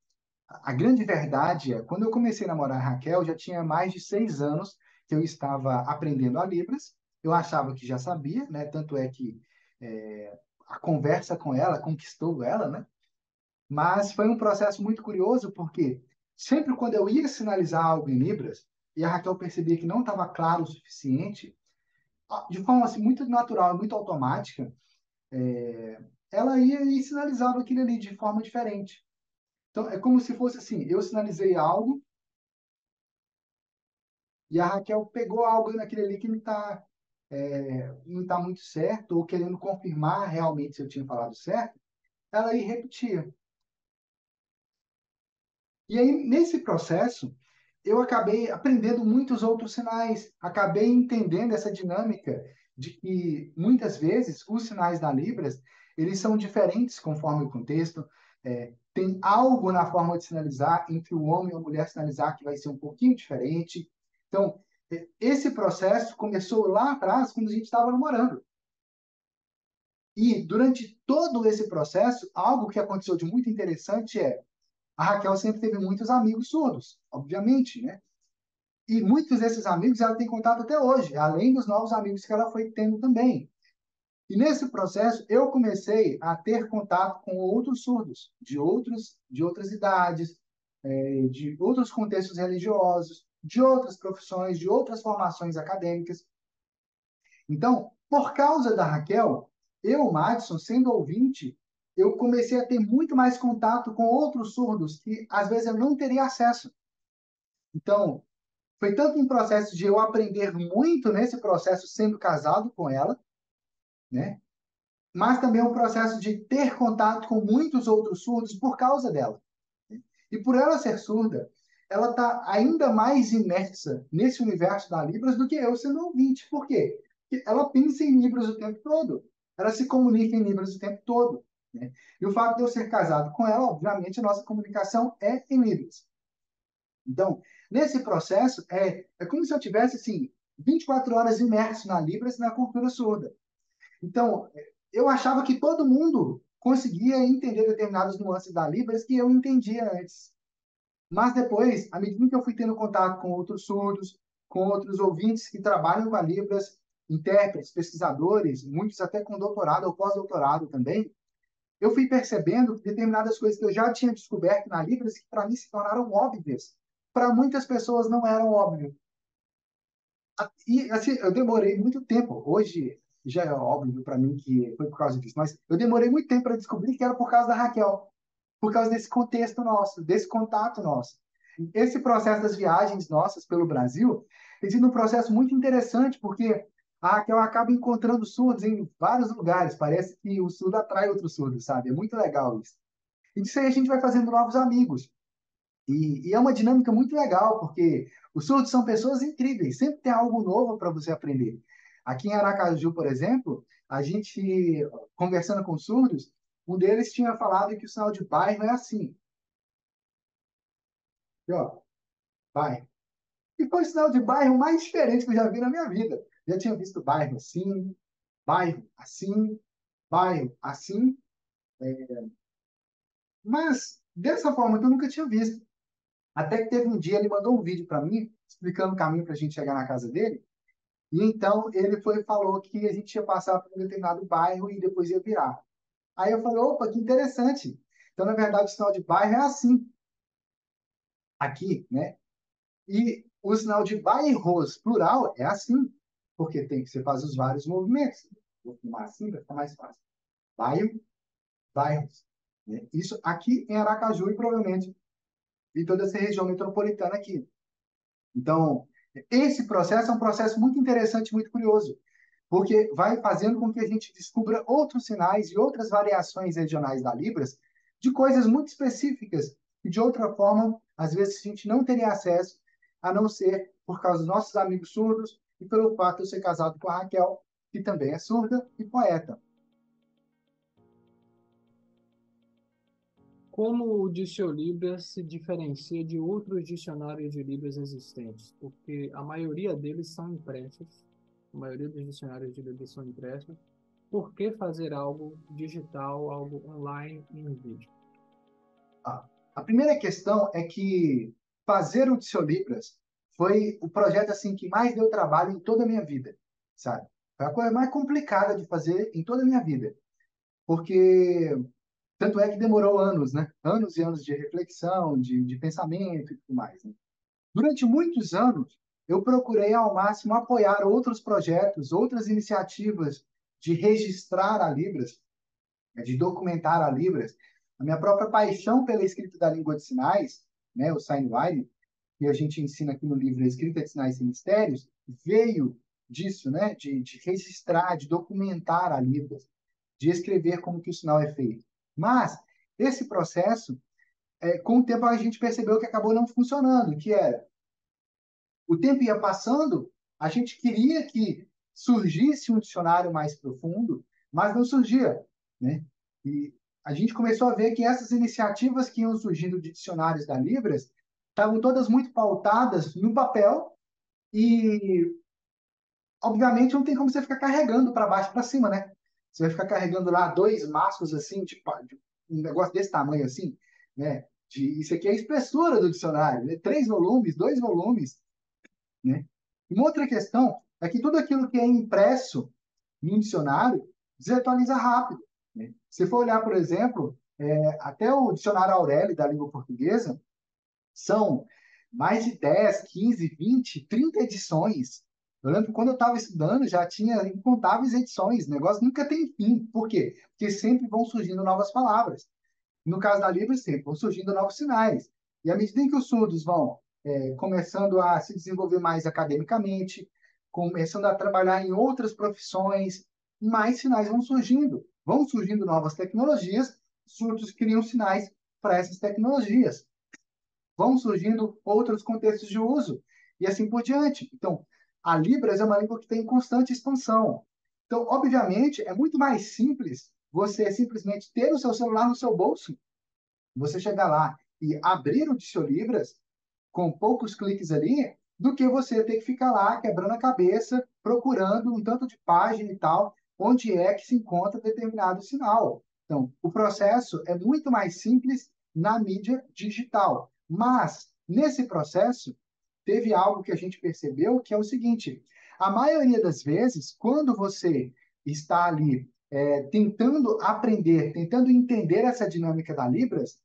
a grande verdade é, quando eu comecei a namorar a Raquel, já tinha mais de 6 anos que eu estava aprendendo a Libras. Eu achava que já sabia, né? Tanto é que a conversa com ela conquistou ela, né? Mas foi um processo muito curioso, porque sempre quando eu ia sinalizar algo em Libras, e a Raquel percebia que não estava claro o suficiente, de forma assim, muito natural, muito automática, ela ia e sinalizava aquilo ali de forma diferente. Então, é como se fosse assim, eu sinalizei algo e a Raquel pegou algo naquele ali que não tá muito certo, ou querendo confirmar realmente se eu tinha falado certo, ela ia repetir. E aí, nesse processo, eu acabei aprendendo muitos outros sinais, acabei entendendo essa dinâmica de que, muitas vezes, os sinais da Libras, eles são diferentes conforme o contexto. Tem algo na forma de sinalizar entre o homem e a mulher sinalizar que vai ser um pouquinho diferente. Então, esse processo começou lá atrás, quando a gente estava namorando. E, durante todo esse processo, algo que aconteceu de muito interessante a Raquel sempre teve muitos amigos surdos, obviamente, né? E muitos desses amigos ela tem contato até hoje, além dos novos amigos que ela foi tendo também. E nesse processo eu comecei a ter contato com outros surdos, de outras idades, de outros contextos religiosos, de outras profissões, de outras formações acadêmicas. Então, por causa da Raquel, eu, Madison, sendo ouvinte, eu comecei a ter muito mais contato com outros surdos que às vezes eu não teria acesso. Então, foi tanto um processo de eu aprender muito nesse processo sendo casado com ela, né? Mas também um processo de ter contato com muitos outros surdos por causa dela. E por ela ser surda, ela está ainda mais imersa nesse universo da Libras do que eu sendo ouvinte. Por quê? Porque ela pensa em Libras o tempo todo. Ela se comunica em Libras o tempo todo. Né? E o fato de eu ser casado com ela, obviamente, a nossa comunicação é em Libras. Então, nesse processo, é como se eu tivesse, assim, 24 horas imerso na Libras e na cultura surda. Então, eu achava que todo mundo conseguia entender determinadas nuances da Libras que eu entendia antes. Mas depois, à medida que eu fui tendo contato com outros surdos, com outros ouvintes que trabalham com a Libras, intérpretes, pesquisadores, muitos até com doutorado ou pós-doutorado também, eu fui percebendo determinadas coisas que eu já tinha descoberto na Libras que para mim se tornaram óbvias. Para muitas pessoas não eram óbvias. E assim, eu demorei muito tempo. Hoje já é óbvio para mim que foi por causa disso, mas eu demorei muito tempo para descobrir que era por causa da Raquel, por causa desse contexto nosso, desse contato nosso. Esse processo das viagens nossas pelo Brasil tem sido um processo muito interessante, porque a Raquel acaba encontrando surdos em vários lugares. Parece que o surdo atrai outros surdos, sabe? É muito legal isso. E disso aí a gente vai fazendo novos amigos. E é uma dinâmica muito legal, porque os surdos são pessoas incríveis, sempre tem algo novo para você aprender. Aqui em Aracaju, por exemplo, a gente, conversando com surdos, um deles tinha falado que o sinal de bairro é assim. E, ó, bairro. E foi o sinal de bairro mais diferente que eu já vi na minha vida. Já tinha visto bairro assim, bairro assim, mas dessa forma que eu nunca tinha visto. Até que teve um dia, ele mandou um vídeo para mim, explicando o caminho para a gente chegar na casa dele. E então ele foi e falou que a gente ia passar por um determinado bairro e depois ia virar. Aí eu falei, opa, que interessante. Então, na verdade, o sinal de bairro é assim, aqui, né? E o sinal de bairros, plural, é assim, porque tem que você faz os vários movimentos. Vou filmar assim para ficar mais fácil. Bairro, bairros. Né? Isso aqui em Aracaju e provavelmente em toda essa região metropolitana aqui. Então, esse processo é um processo muito interessante, muito curioso, porque vai fazendo com que a gente descubra outros sinais e outras variações regionais da Libras de coisas muito específicas e de outra forma, às vezes a gente não teria acesso, a não ser por causa dos nossos amigos surdos e pelo fato de eu ser casado com a Raquel, que também é surda e poeta. Como o Diciolibras se diferencia de outros dicionários de Libras existentes? Porque a maioria deles são impressos, a maioria dos dicionários de Libras são impressos. Por que fazer algo digital, algo online e em vídeo? A primeira questão é que fazer o Diciolibras foi o projeto assim que mais deu trabalho em toda a minha vida, sabe? Foi a coisa mais complicada de fazer em toda a minha vida, porque Tanto é que demorou anos, né? Anos e anos de reflexão, de pensamento e tudo mais, né? Durante muitos anos, eu procurei ao máximo apoiar outros projetos, outras iniciativas de registrar a Libras, né, de documentar a Libras. A minha própria paixão pela escrita da língua de sinais, né, o Signwriting, que a gente ensina aqui no livro Escrita de Sinais e Mistérios, veio disso, né, de registrar, de documentar a Libras, de escrever como que o sinal é feito. Mas esse processo, com o tempo a gente percebeu que acabou não funcionando, que era o tempo ia passando, a gente queria que surgisse um dicionário mais profundo, mas não surgia, né? E a gente começou a ver que essas iniciativas que iam surgindo de dicionários da Libras estavam todas muito pautadas no papel e, obviamente, não tem como você ficar carregando para baixo para cima, né? Você vai ficar carregando lá dois maços assim, de um negócio desse tamanho assim, né? Isso aqui é a espessura do dicionário, né? 3 volumes, 2 volumes, né? Uma outra questão é que tudo aquilo que é impresso no dicionário desatualiza rápido, né? Se for olhar, por exemplo, até o dicionário Aureli da língua portuguesa, são mais de 10, 15, 20, 30 edições. Eu lembro que quando eu estava estudando, já tinha incontáveis edições. O negócio nunca tem fim. Por quê? Porque sempre vão surgindo novas palavras. No caso da Libra, sempre vão surgindo novos sinais. E à medida em que os surdos vão começando a se desenvolver mais academicamente, começando a trabalhar em outras profissões, mais sinais vão surgindo. Vão surgindo novas tecnologias, surdos criam sinais para essas tecnologias. Vão surgindo outros contextos de uso, e assim por diante. Então, a Libras é uma língua que tem constante expansão. Então, obviamente, é muito mais simples você simplesmente ter o seu celular no seu bolso, você chegar lá e abrir o Diciolibras com poucos cliques ali, do que você ter que ficar lá quebrando a cabeça, procurando um tanto de página e tal, onde é que se encontra determinado sinal. Então, o processo é muito mais simples na mídia digital. Mas, nesse processo, teve algo que a gente percebeu, que é o seguinte: a maioria das vezes, quando você está ali tentando aprender, tentando entender essa dinâmica da Libras,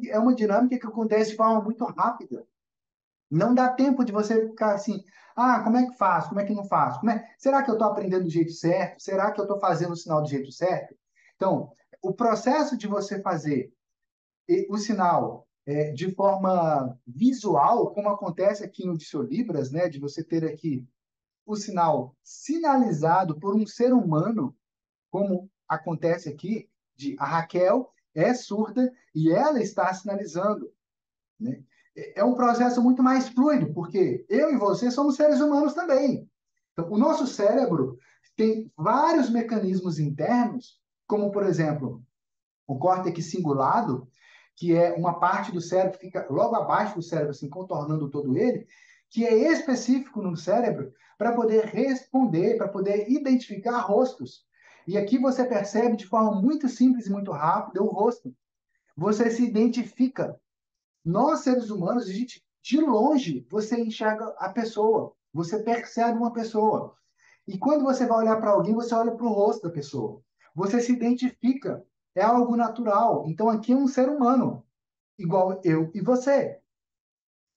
é uma dinâmica que acontece de forma muito rápida. Não dá tempo de você ficar assim, como é que faço? Como é que não faço? Será que eu estou aprendendo do jeito certo? Será que eu estou fazendo o sinal do jeito certo? Então, o processo de você fazer o sinal de forma visual, como acontece aqui no Diciolibras, né, de você ter aqui o sinal sinalizado por um ser humano, como acontece aqui, de a Raquel é surda e ela está sinalizando, né? É um processo muito mais fluido, porque eu e você somos seres humanos também. Então, o nosso cérebro tem vários mecanismos internos, como, por exemplo, o córtex cingulado, que é uma parte do cérebro que fica logo abaixo do cérebro, assim, contornando todo ele, que é específico no cérebro para poder responder, para poder identificar rostos. E aqui você percebe de forma muito simples e muito rápida o rosto. Você se identifica. Nós, seres humanos, a gente, de longe, você enxerga a pessoa, você percebe uma pessoa. E quando você vai olhar para alguém, você olha para o rosto da pessoa. Você se identifica. É algo natural. Então, aqui é um ser humano, igual eu e você.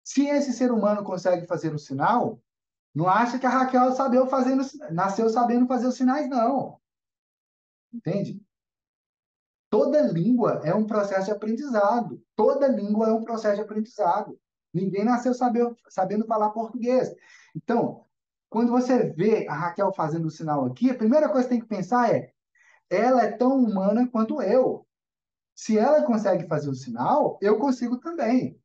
Se esse ser humano consegue fazer o sinal, não acha que a Raquel nasceu sabendo fazer os sinais, não. Entende? Toda língua é um processo de aprendizado. Toda língua é um processo de aprendizado. Ninguém nasceu sabendo falar português. Então, quando você vê a Raquel fazendo o sinal aqui, a primeira coisa que tem que pensar é: ela é tão humana quanto eu. Se ela consegue fazer o sinal, eu consigo também.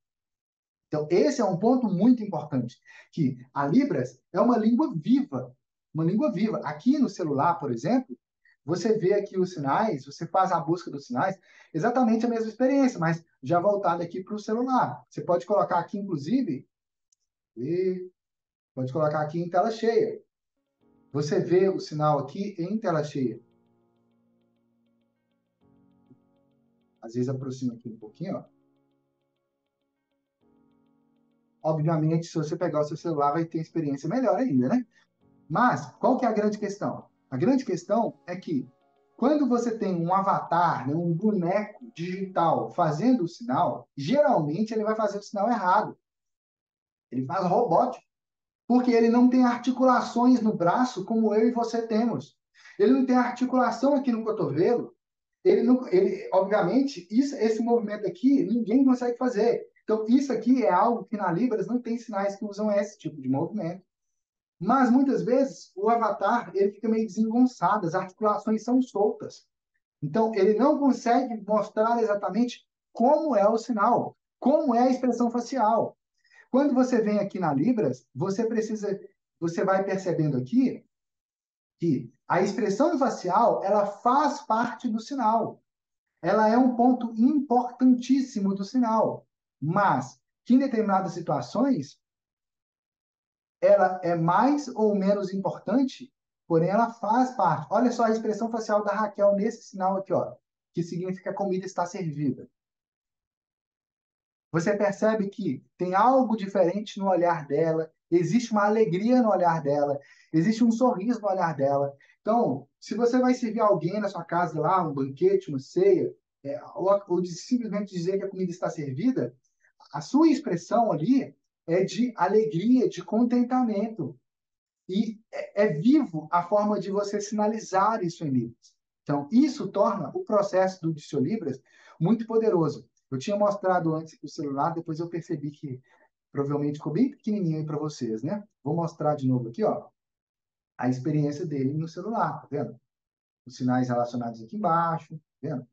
Então, esse é um ponto muito importante, que a Libras é uma língua viva, uma língua viva. Aqui no celular, por exemplo, você vê aqui os sinais, você faz a busca dos sinais, exatamente a mesma experiência, mas já voltado aqui para o celular. Você pode colocar aqui, inclusive, e pode colocar aqui em tela cheia. Você vê o sinal aqui em tela cheia. Às vezes aproxima aqui um pouquinho, ó. Obviamente, se você pegar o seu celular, vai ter experiência melhor ainda, né? Mas, qual que é a grande questão? A grande questão é que Quando você tem um avatar, né, um boneco digital fazendo o sinal, geralmente ele vai fazer o sinal errado. Ele faz robótico, porque ele não tem articulações no braço como eu e você temos. Ele não tem articulação aqui no cotovelo. Ele não, ele, obviamente, esse movimento aqui ninguém consegue fazer. Então, isso aqui é algo que na Libras não tem sinais que usam esse tipo de movimento. Mas muitas vezes o avatar ele fica meio desengonçado, as articulações são soltas. Então, ele não consegue mostrar exatamente como é o sinal, como é a expressão facial. Quando você vem aqui na Libras, você vai percebendo aqui que a expressão facial, ela faz parte do sinal. Ela é um ponto importantíssimo do sinal. Mas, que em determinadas situações, ela é mais ou menos importante, porém ela faz parte. Olha só a expressão facial da Raquel nesse sinal aqui, ó, que significa comida está servida. Você percebe que tem algo diferente no olhar dela, existe uma alegria no olhar dela, existe um sorriso no olhar dela. Então, se você vai servir alguém na sua casa lá, um banquete, uma ceia, ou simplesmente dizer que a comida está servida, a sua expressão ali é de alegria, de contentamento. E é vivo a forma de você sinalizar isso em Libras. Então, isso torna o processo do Diciolibras muito poderoso. Eu tinha mostrado antes o celular, depois eu percebi que provavelmente ficou bem pequenininho aí para vocês, né? Vou mostrar de novo aqui, ó, a experiência dele no celular, tá vendo? Os sinais relacionados aqui embaixo, tá vendo?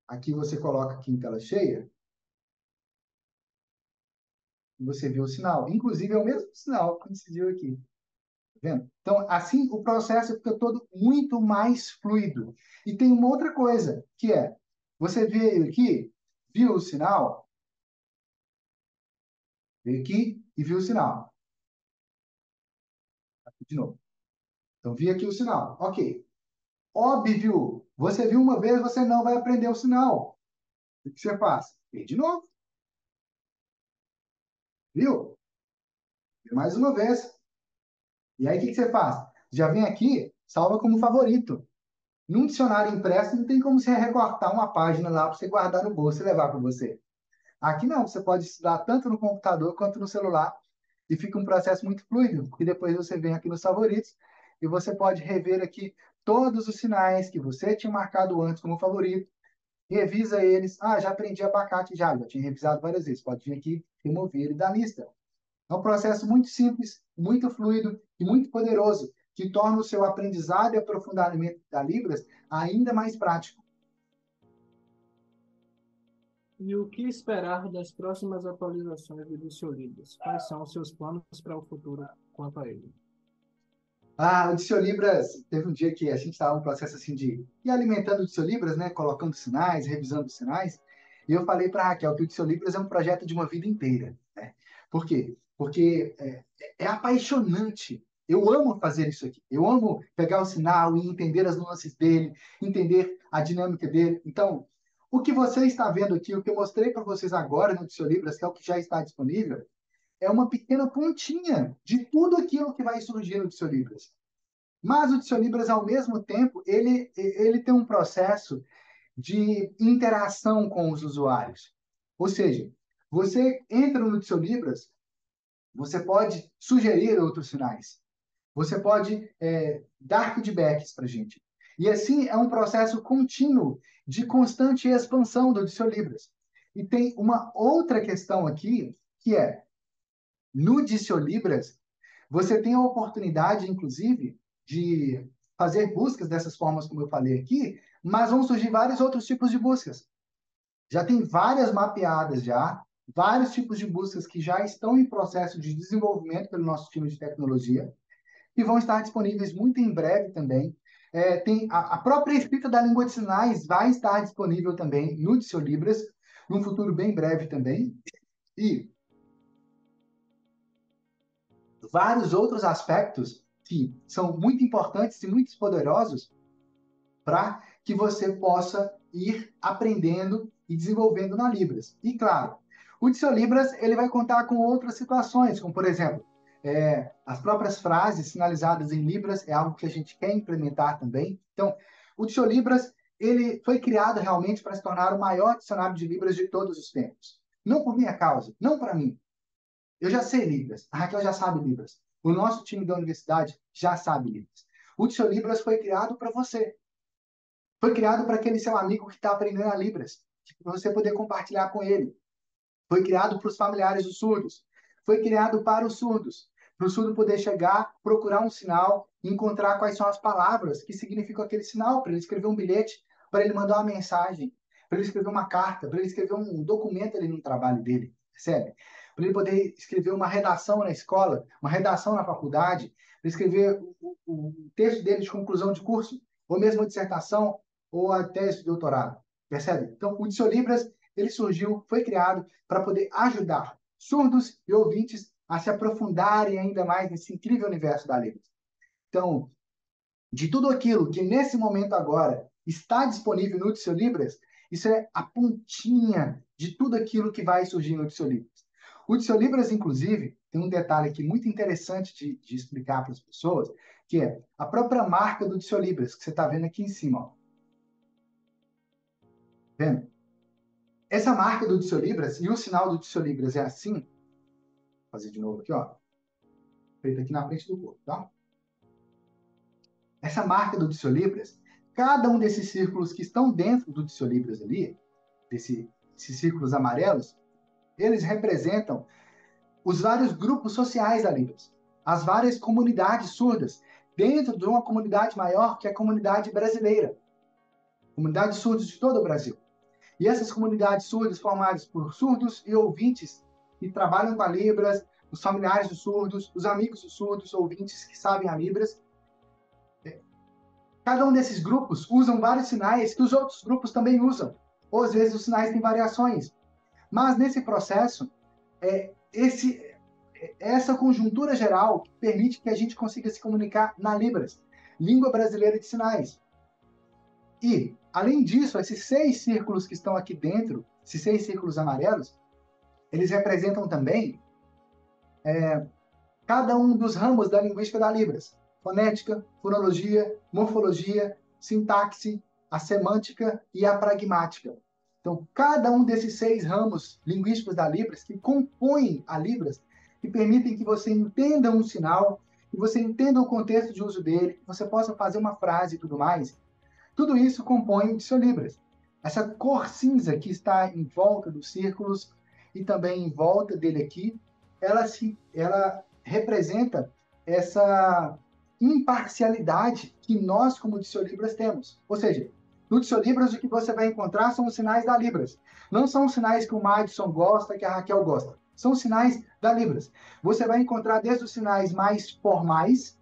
Aqui você coloca aqui em tela cheia e você vê o sinal. Inclusive, é o mesmo sinal que coincidiu aqui. Vendo? Então, assim, o processo fica todo muito mais fluido. E tem uma outra coisa, que é, você veio aqui, viu o sinal, veio aqui e viu o sinal. Aqui de novo. Então, vi aqui o sinal. Ok. Óbvio, você viu uma vez, você não vai aprender o sinal. O que você faz? Vê de novo. Viu? Vê mais uma vez. E aí, o que você faz? Já vem aqui, salva como favorito. Num dicionário impresso, não tem como você recortar uma página lá para você guardar no bolso e levar com você. Aqui não, você pode estudar tanto no computador quanto no celular e fica um processo muito fluido, porque depois você vem aqui nos favoritos e você pode rever aqui todos os sinais que você tinha marcado antes como favorito, revisa eles. Ah, já aprendi abacate já tinha revisado várias vezes. Pode vir aqui, remover ele da lista. É um processo muito simples, muito fluido e muito poderoso, que torna o seu aprendizado e aprofundamento da Libras ainda mais prático. E o que esperar das próximas atualizações do Diciolibras? Quais são os seus planos para o futuro quanto a ele? Ah, o Diciolibras, teve um dia que a gente estava num processo assim de ir alimentando o Diciolibras, né? Colocando sinais, revisando os sinais. E eu falei para a Raquel que o Diciolibras é um projeto de uma vida inteira, né? Por quê? Porque é apaixonante. Eu amo fazer isso aqui. Eu amo pegar o sinal e entender as nuances dele, entender a dinâmica dele. Então, o que você está vendo aqui, o que eu mostrei para vocês agora no Diciolibras, que é o que já está disponível, é uma pequena pontinha de tudo aquilo que vai surgir no Diciolibras. Mas o Diciolibras, ao mesmo tempo, ele tem um processo de interação com os usuários. Ou seja, você entra no Diciolibras, você pode sugerir outros sinais. Você pode dar feedbacks para a gente. E assim é um processo contínuo de constante expansão do Diciolibras. E tem uma outra questão aqui, que é, no Diciolibras, você tem a oportunidade, inclusive, de fazer buscas dessas formas, como eu falei aqui, mas vão surgir vários outros tipos de buscas. Já tem várias mapeadas já, vários tipos de buscas que já estão em processo de desenvolvimento pelo nosso time de tecnologia e vão estar disponíveis muito em breve também. Tem a própria escrita da língua de sinais vai estar disponível também no Diciolibras, num futuro bem breve também. E vários outros aspectos que são muito importantes e muito poderosos para que você possa ir aprendendo e desenvolvendo na Libras. E claro, o Diciolibras ele vai contar com outras situações, como por exemplo, as próprias frases sinalizadas em Libras é algo que a gente quer implementar também. Então, O Diccionibras, ele foi criado realmente para se tornar o maior dicionário de Libras de todos os tempos. Não por minha causa, não para mim. Eu já sei Libras, a Raquel já sabe Libras. O nosso time da universidade já sabe Libras. O Diccionibras foi criado para você. Foi criado para aquele seu amigo que está aprendendo a Libras, para você poder compartilhar com ele. Foi criado para os familiares dos surdos. Foi criado para os surdos. Para o surdo poder chegar, procurar um sinal, encontrar quais são as palavras que significam aquele sinal, para ele escrever um bilhete, para ele mandar uma mensagem, para ele escrever uma carta, para ele escrever um documento ali no trabalho dele, percebe? Para ele poder escrever uma redação na escola, uma redação na faculdade, para escrever o texto dele de conclusão de curso, ou mesmo a dissertação, ou a tese de doutorado, percebe? Então, o Diccionibras, ele surgiu, foi criado para poder ajudar surdos e ouvintes a se aprofundarem ainda mais nesse incrível universo da Libras. Então, de tudo aquilo que nesse momento agora está disponível no Diccionibras, isso é a pontinha de tudo aquilo que vai surgir no Diccionibras. O Diccionibras, inclusive, tem um detalhe aqui muito interessante de explicar para as pessoas, que é a própria marca do Diccionibras, que você está vendo aqui em cima. Ó. Vendo? Essa marca do Diccionibras e o sinal do Diccionibras é assim. Vou fazer de novo aqui, ó. Feito aqui na frente do corpo, tá? Essa marca do Diccionibras, cada um desses círculos que estão dentro do Diccionibras ali, esses círculos amarelos, eles representam os vários grupos sociais da Libras, as várias comunidades surdas, dentro de uma comunidade maior que é a comunidade brasileira, comunidade surdos de todo o Brasil. E essas comunidades surdas formadas por surdos e ouvintes que trabalham com a Libras, os familiares dos surdos, os amigos dos surdos, ouvintes que sabem a Libras. Cada um desses grupos usam vários sinais que os outros grupos também usam. Ou às vezes os sinais têm variações. Mas nesse processo, essa conjuntura geral permite que a gente consiga se comunicar na Libras, língua brasileira de sinais. E, além disso, esses 6 círculos que estão aqui dentro, esses 6 círculos amarelos, eles representam também cada um dos ramos da linguística da Libras. Fonética, fonologia, morfologia, sintaxe, a semântica e a pragmática. Então, cada um desses 6 ramos linguísticos da Libras, que compõem a Libras, que permitem que você entenda um sinal, que você entenda o contexto de uso dele, que você possa fazer uma frase e tudo mais, tudo isso compõe o Diccionibras. Essa cor cinza que está em volta dos círculos e também em volta dele aqui, ela representa essa imparcialidade que nós, como Diccionibras, temos. Ou seja, no Diccionibras, o que você vai encontrar são os sinais da Libras. Não são os sinais que o Madison gosta, que a Raquel gosta. São os sinais da Libras. Você vai encontrar desde os sinais mais formais,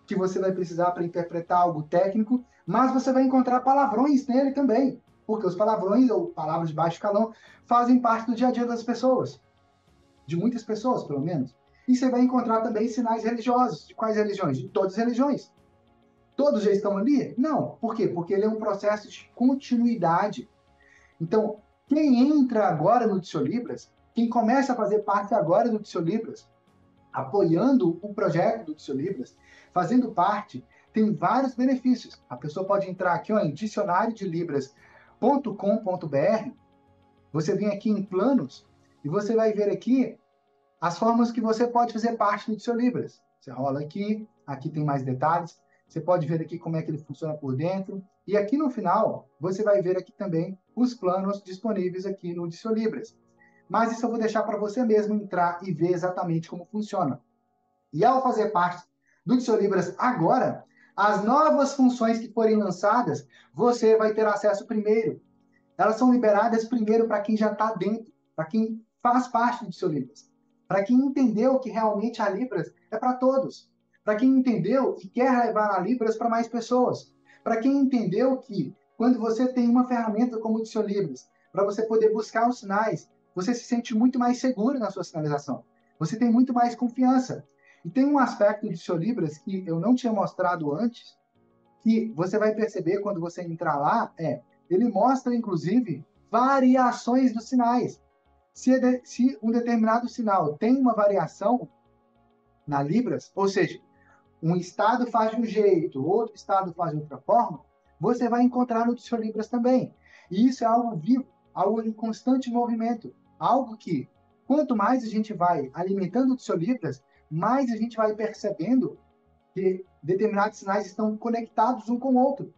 que você vai precisar para interpretar algo técnico, mas você vai encontrar palavrões nele também, porque os palavrões, ou palavras de baixo calão, fazem parte do dia a dia das pessoas, de muitas pessoas, pelo menos. E você vai encontrar também sinais religiosos. De quais religiões? De todas as religiões. Todos já estão ali? Não. Por quê? Porque ele é um processo de continuidade. Então, quem entra agora no Diccionibras, quem começa a fazer parte agora do Diccionibras, apoiando o projeto do Diccionibras, fazendo parte, tem vários benefícios. A pessoa pode entrar aqui ó, em dicionariodelibras.com.br, você vem aqui em planos e você vai ver aqui as formas que você pode fazer parte do Diccionibras. Você rola aqui, aqui tem mais detalhes, você pode ver aqui como é que ele funciona por dentro, e aqui no final, você vai ver aqui também os planos disponíveis aqui no Diccionibras. Mas isso eu vou deixar para você mesmo entrar e ver exatamente como funciona. E ao fazer parte do Diccionibras agora, as novas funções que forem lançadas, você vai ter acesso primeiro. Elas são liberadas primeiro para quem já está dentro, para quem faz parte do Diccionibras, para quem entendeu que realmente a Libras é para todos, para quem entendeu e quer levar a Libras para mais pessoas, para quem entendeu que quando você tem uma ferramenta como o Diccionibras, para você poder buscar os sinais, você se sente muito mais seguro na sua sinalização, você tem muito mais confiança. E tem um aspecto do Diccionibras que eu não tinha mostrado antes, que você vai perceber quando você entrar lá, ele mostra, inclusive, variações dos sinais. Se um determinado sinal tem uma variação na Libras, ou seja, um estado faz de um jeito, outro estado faz de outra forma, você vai encontrar no Diccionibras também. E isso é algo vivo, algo em constante movimento, algo que, quanto mais a gente vai alimentando o Diccionibras, mais a gente vai percebendo que determinados sinais estão conectados um com o outro,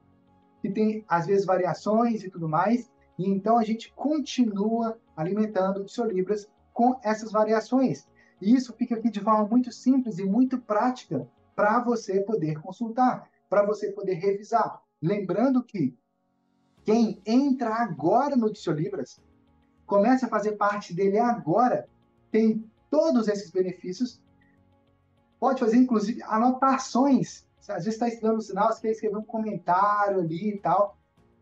que tem, às vezes, variações e tudo mais, e então a gente continua alimentando o Diccionibras com essas variações. E isso fica aqui de forma muito simples e muito prática para você poder consultar, para você poder revisar. Lembrando que quem entra agora no Diccionibras, começa a fazer parte dele agora, tem todos esses benefícios, pode fazer, inclusive, anotações. Às vezes está estudando o sinal, você quer escrever um comentário ali e tal,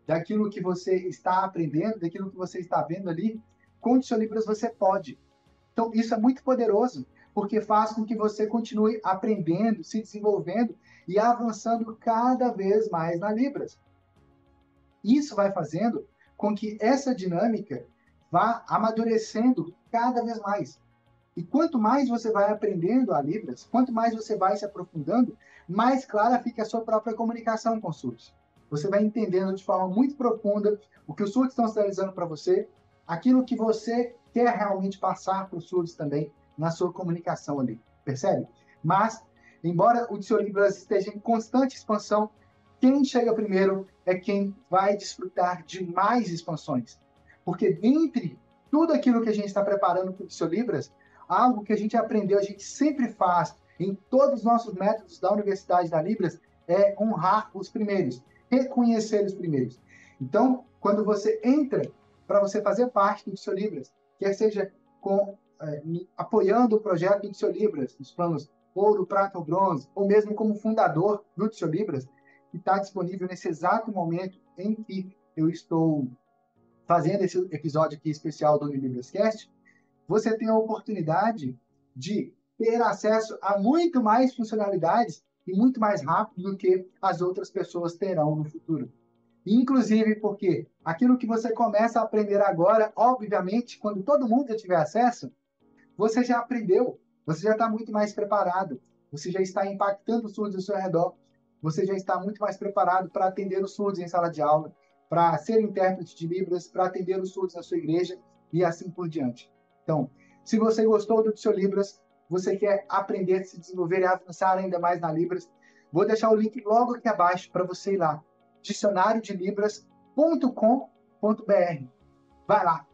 daquilo que você está aprendendo, daquilo que você está vendo ali. Com o Diccionibras você pode. Então, isso é muito poderoso, porque faz com que você continue aprendendo, se desenvolvendo e avançando cada vez mais na Libras. Isso vai fazendo com que essa dinâmica vá amadurecendo cada vez mais. E quanto mais você vai aprendendo a Libras, quanto mais você vai se aprofundando, mais clara fica a sua própria comunicação com os surdos. Você vai entendendo de forma muito profunda o que os surdos estão sinalizando para você, aquilo que você quer realmente passar para os surdos também na sua comunicação ali, percebe? Mas, embora o Diccionibras esteja em constante expansão, quem chega primeiro é quem vai desfrutar de mais expansões. Porque dentre tudo aquilo que a gente está preparando para o Diccionibras, algo que a gente aprendeu, a gente sempre faz em todos os nossos métodos da Universidade da Libras, é honrar os primeiros, reconhecer os primeiros. Então, quando você entra para você fazer parte do Diccionibras, quer seja apoiando o projeto do Diccionibras, nos planos ouro, prata ou bronze, ou mesmo como fundador do Diccionibras, que está disponível nesse exato momento em que eu estou fazendo esse episódio aqui especial do UniLibrascast, você tem a oportunidade de ter acesso a muito mais funcionalidades e muito mais rápido do que as outras pessoas terão no futuro. Inclusive porque aquilo que você começa a aprender agora, obviamente, quando todo mundo já tiver acesso, você já aprendeu, você já está muito mais preparado, você já está impactando os surdos ao seu redor, você já está muito mais preparado para atender os surdos em sala de aula, para ser intérprete de Libras, para atender os surdos na sua igreja e assim por diante. Então, se você gostou do seu Libras, você quer aprender, se desenvolver e avançar ainda mais na Libras, vou deixar o link logo aqui abaixo para você ir lá, dicionariodilibras.com.br. Vai lá,